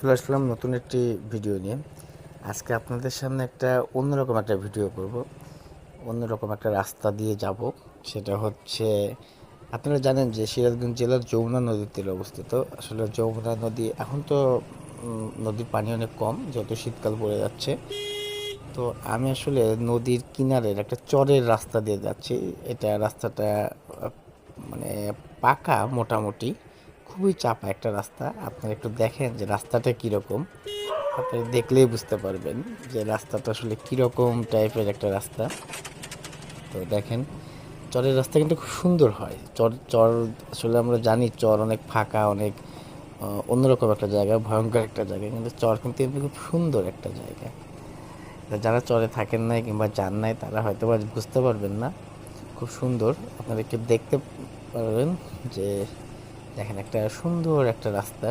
চলে আসলাম নতুন একটি ভিডিও নিয়ে। আজকে আপনাদের সামনে অন্যরকম একটা ভিডিও করব। অন্যরকম একটা রাস্তা দিয়ে যাব। সেটা হচ্ছে, আপনারা জানেন যে সিরাজগঞ্জ জেলার যমুনা নদীর তীরে অবস্থিত। আসলে যমুনা নদী এখন তো নদীর পানি অনেক কম, যত শীতকাল পড়ে যাচ্ছে। তো আমি আসলে নদীর কিনারের একটা চরের রাস্তা দিয়ে যাচ্ছি। এটা রাস্তাটা মানে পাকা মোটামুটি, খুবই চাপা একটা রাস্তা। আপনারা একটু দেখেন যে রাস্তাটা কীরকম। আপনি দেখলেই বুঝতে পারবেন যে রাস্তাটা আসলে কীরকম টাইপের একটা রাস্তা। তো দেখেন, চরের রাস্তা কিন্তু খুব সুন্দর হয়। চর চর আসলে আমরা জানি চর অনেক ফাঁকা, অনেক অন্যরকম একটা জায়গা, ভয়ঙ্কর একটা জায়গা, কিন্তু চর কিন্তু এমনি খুব সুন্দর একটা জায়গা। যারা চরে থাকেন নাই কিংবা যান নাই তারা হয়তো বা বুঝতে পারবেন না। খুব সুন্দর, আপনারা একটু দেখতে পারবেন যে দেখেন একটা সুন্দর একটা রাস্তা।